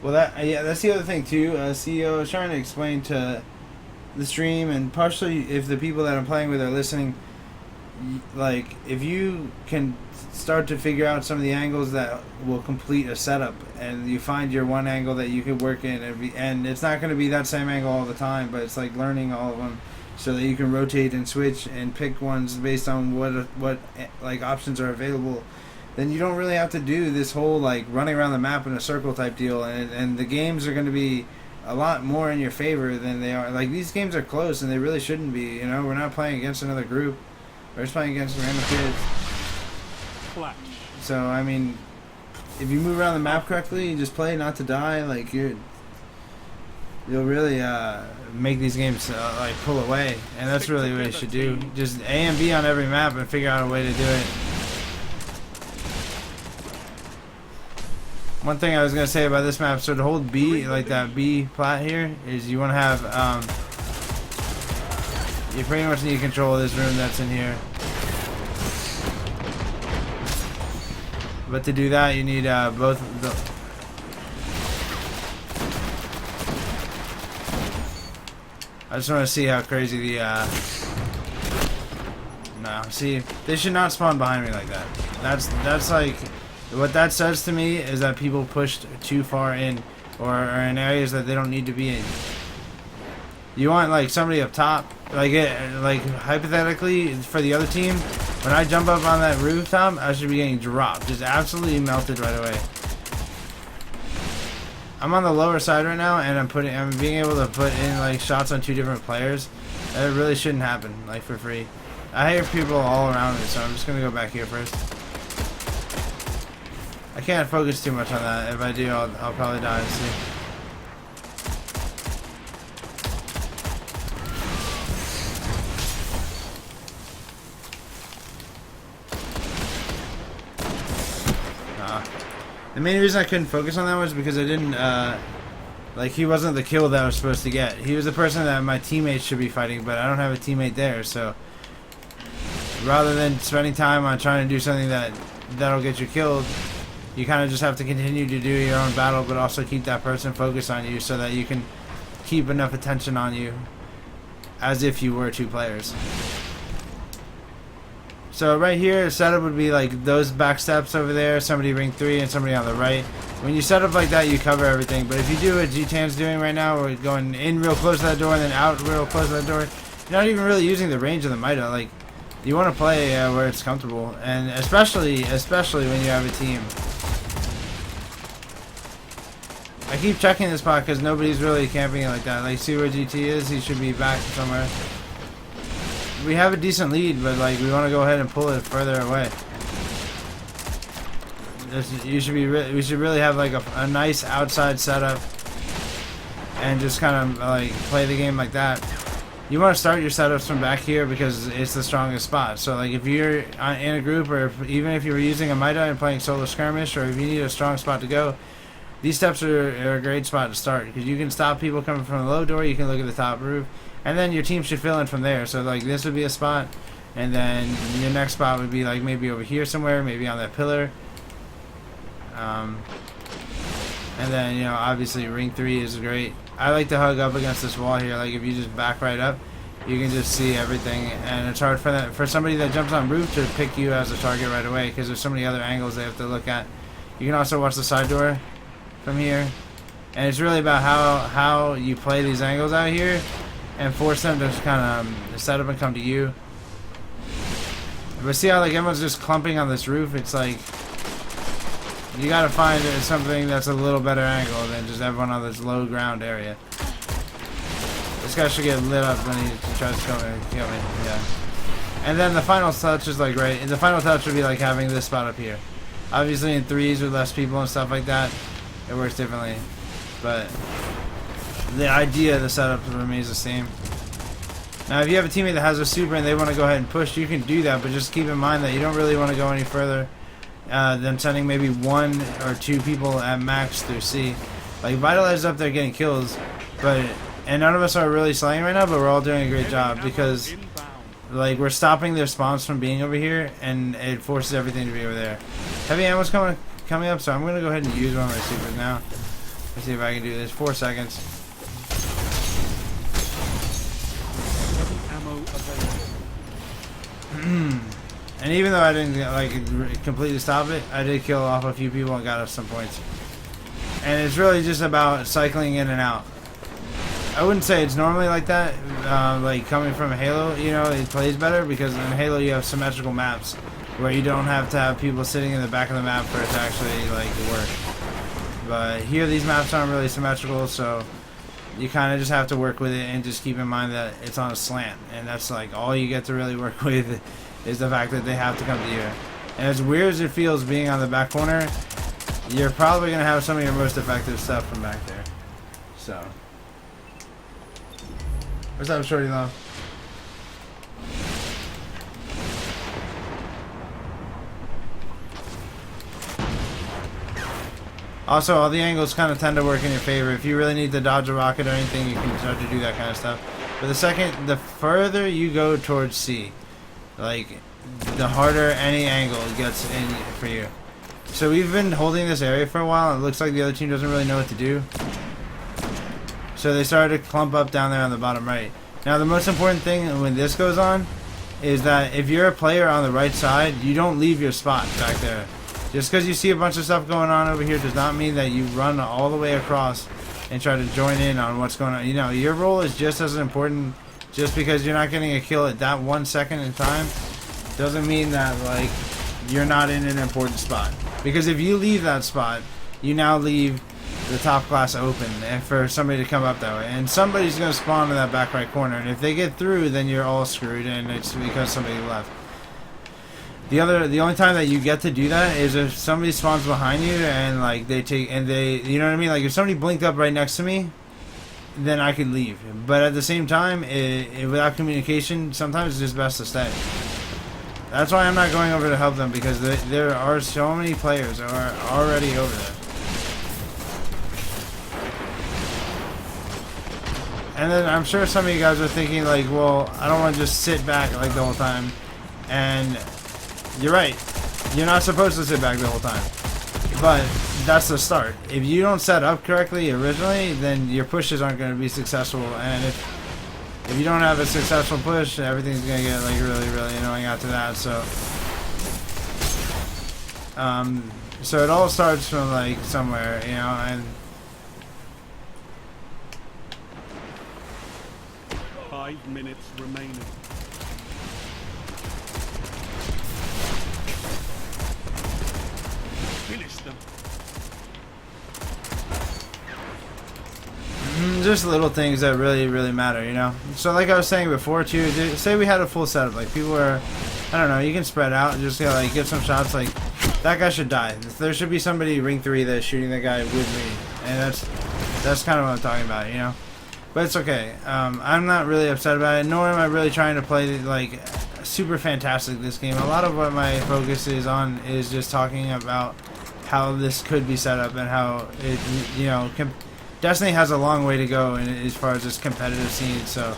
Well, yeah, that's the other thing too. CEO is trying to explain to the stream, and partially if the people that I'm playing with are listening, like if you can start to figure out some of the angles that will complete a setup, and you find your one angle that you could work in, and it's not going to be that same angle all the time, but it's like learning all of them so that you can rotate and switch and pick ones based on what like options are available. Then you don't really have to do this whole like running around the map in a circle type deal, and the games are going to be a lot more in your favor than they are. Like these games are close and they really shouldn't be. You know, we're not playing against another group. We're just playing against random kids. So I mean, if you move around the map correctly, you just play not to die. Like you'll really make these games like pull away, and that's really what you should do. Just A and B on every map and figure out a way to do it. One thing I was gonna say about this map, so to hold B, like that B plat here, is you want to have you pretty much need control of this room that's in here. But to do that, you need both the. I just want to see how crazy the. No, see, they should not spawn behind me like that. That's like. What that says to me is that people pushed too far in, or are in areas that they don't need to be in. You want like somebody up top, like hypothetically for the other team. When I jump up on that rooftop, I should be getting dropped, just absolutely melted right away. I'm on the lower side right now, and I'm being able to put in like shots on two different players. That really shouldn't happen, like for free. I hear people all around me, so I'm just gonna go back here first. I can't focus too much on that. If I do, I'll probably die. See. The main reason I couldn't focus on that was because I didn't, like, he wasn't the kill that I was supposed to get. He was the person that my teammates should be fighting, but I don't have a teammate there, so rather than spending time on trying to do something that'll get you killed, you kind of just have to continue to do your own battle, but also keep that person focused on you so that you can keep enough attention on you as if you were two players. So right here, setup would be like those back steps over there, somebody ring 3 and somebody on the right. When you set up like that, you cover everything. But if you do what G-Tan's doing right now, we're going in real close to that door and then out real close to that door, you're not even really using the range of the Mida. Like, you want to play where it's comfortable, and especially when you have a team. I keep checking this spot because nobody's really camping it like that. Like, see where GT is? He should be back somewhere. We have a decent lead, but like we want to go ahead and pull it further away. We should really have like a nice outside setup and just kind of like play the game like that. You want to start your setups from back here because it's the strongest spot. So like if you're in a group, or even if you were using a Mida and playing solo skirmish, or if you need a strong spot to go, these steps are a great spot to start because you can stop people coming from the low door. You can look at the top roof. And then your team should fill in from there. So like this would be a spot, and then your next spot would be like maybe over here somewhere, maybe on that pillar. And then, you know, obviously ring 3 is great. I like to hug up against this wall here. Like if you just back right up, you can just see everything, and it's hard for somebody that jumps on roof to pick you as a target right away because there's so many other angles they have to look at. You can also watch the side door from here, and it's really about how you play these angles out here and force them to kind of set up and come to you. But see how like everyone's just clumping on this roof? It's like you gotta find something that's a little better angle than just everyone on this low ground area. This guy should get lit up when he tries to kill me. Yeah. And then the final touch is like right. The final touch would be like having this spot up here. Obviously in 3s with less people and stuff like that, it works differently. But the idea of the setup remains the same. Now if you have a teammate that has a super and they want to go ahead and push, you can do that, but just keep in mind that you don't really want to go any further than sending maybe 1 or 2 people at max through C. Like Vitalize is up there getting kills, and none of us are really slaying right now, but we're all doing a great job because like we're stopping their spawns from being over here, and it forces everything to be over there. Heavy ammo's coming up, so I'm gonna go ahead and use one of my supers now. Let's see if I can do this. 4 seconds. Ammo available. And even though I didn't like completely stop it, I did kill off a few people and got us some points. And it's really just about cycling in and out. I wouldn't say it's normally like that. Like coming from Halo, you know, it plays better because in Halo you have symmetrical maps where you don't have to have people sitting in the back of the map for it to actually like work. But here these maps aren't really symmetrical, so you kind of just have to work with it and just keep in mind that it's on a slant, and that's like all you get to really work with is the fact that they have to come to you. And as weird as it feels being on the back corner, you're probably going to have some of your most effective stuff from back there. So, what's up, Shorty Love? Also, all the angles kind of tend to work in your favor. If you really need to dodge a rocket or anything, you can start to do that kind of stuff. But the further you go towards C, like, the harder any angle gets in for you. So we've been holding this area for a while, and it looks like the other team doesn't really know what to do. So they started to clump up down there on the bottom right. Now, the most important thing when this goes on is that if you're a player on the right side, you don't leave your spot back there. Just because you see a bunch of stuff going on over here does not mean that you run all the way across and try to join in on what's going on. You know, your role is just as important. Just because you're not getting a kill at that 1 second in time doesn't mean that, like, you're not in an important spot. Because if you leave that spot, you now leave the top glass open and for somebody to come up that way. And somebody's going to spawn in that back right corner. And if they get through, then you're all screwed, and it's because somebody left. The only time that you get to do that is if somebody spawns behind you and like you know what I mean? Like if somebody blinked up right next to me, then I could leave. But at the same time, without communication, sometimes it's just best to stay. That's why I'm not going over to help them, because there are so many players who are already over there. And then I'm sure some of you guys are thinking like, well, I don't want to just sit back like the whole time. And you're right. You're not supposed to sit back the whole time. But that's the start. If you don't set up correctly originally, then your pushes aren't going to be successful. And if you don't have a successful push, everything's going to get like really, really annoying after that. So it all starts from like somewhere, you know, and 5 minutes remaining. Finish them. Just little things that really, really matter, you know. So like I was saying before too, say we had a full setup, like people were, I don't know, you can spread out and just like get some shots. Like that guy should die. There should be somebody ring 3 that's shooting that guy with me, and that's kind of what I'm talking about, you know. But it's okay. I'm not really upset about it, nor am I really trying to play like super fantastic this game. A lot of what my focus is on is just talking about how this could be set up and how it, you know, Destiny has a long way to go as far as this competitive scene. So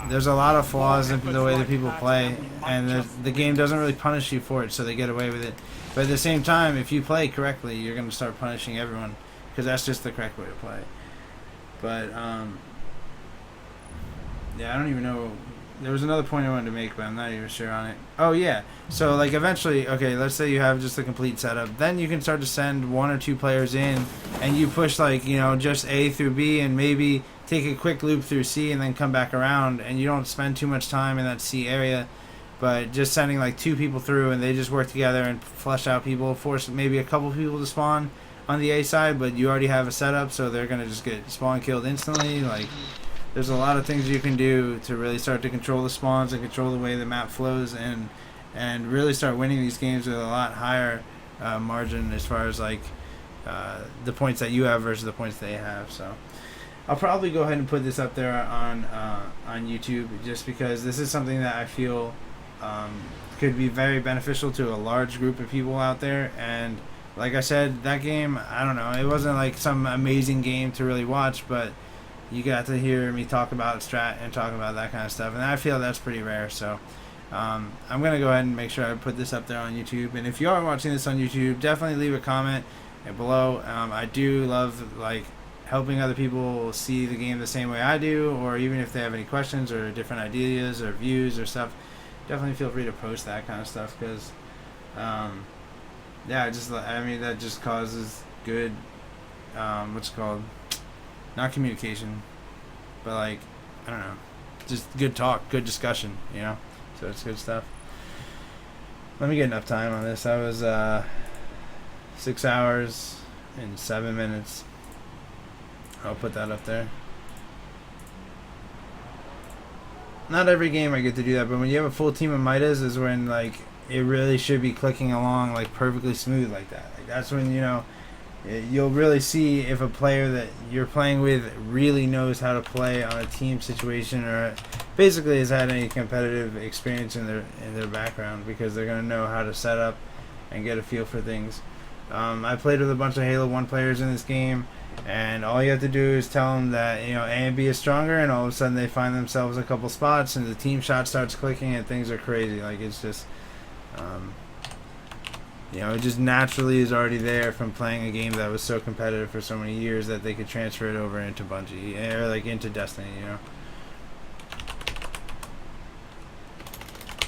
there's a lot of flaws in the way that people play, and the game doesn't really punish you for it, so they get away with it. But at the same time, if you play correctly, you're going to start punishing everyone, because that's just the correct way to play. But yeah, I don't even know. There was another point I wanted to make, but I'm not even sure on it. Oh yeah, so like eventually, okay, let's say you have just a complete setup, then you can start to send 1 or 2 players in, and you push like, you know, just A through B, and maybe take a quick loop through C and then come back around, and you don't spend too much time in that C area, but just sending like 2 people through, and they just work together and flush out people, force maybe a couple people to spawn on the A side, but you already have a setup, so they're gonna just get spawn killed instantly. Like, there's a lot of things you can do to really start to control the spawns and control the way the map flows, and really start winning these games with a lot higher margin as far as like the points that you have versus the points they have. So I'll probably go ahead and put this up there on YouTube, just because this is something that I feel could be very beneficial to a large group of people out there. And like I said, that game, I don't know, it wasn't like some amazing game to really watch, but you got to hear me talk about strat and talk about that kind of stuff, and I feel that's pretty rare. So I'm going to go ahead and make sure I put this up there on YouTube. And if you are watching this on YouTube, definitely leave a comment below. I do love like helping other people see the game the same way I do, or even if they have any questions or different ideas or views or stuff, definitely feel free to post that kind of stuff, because yeah, that just causes good what's it called, not communication, but like, I don't know, just good talk, good discussion, you know. So it's good stuff. Let me get enough time on this. That was 6 hours and 7 minutes. I'll put that up there. Not every game I get to do that, but when you have a full team of Midas is when like it really should be clicking along like perfectly smooth like that. Like that's when, you know, you'll really see if a player that you're playing with really knows how to play on a team situation, or basically has had any competitive experience in their background, because they're going to know how to set up and get a feel for things. I played with a bunch of Halo 1 players in this game, and all you have to do is tell them that, you know, A and B is stronger, and all of a sudden they find themselves a couple spots and the team shot starts clicking and things are crazy. Like, it's just you know, it just naturally is already there from playing a game that was so competitive for so many years that they could transfer it over into Bungie, or like into Destiny, you know.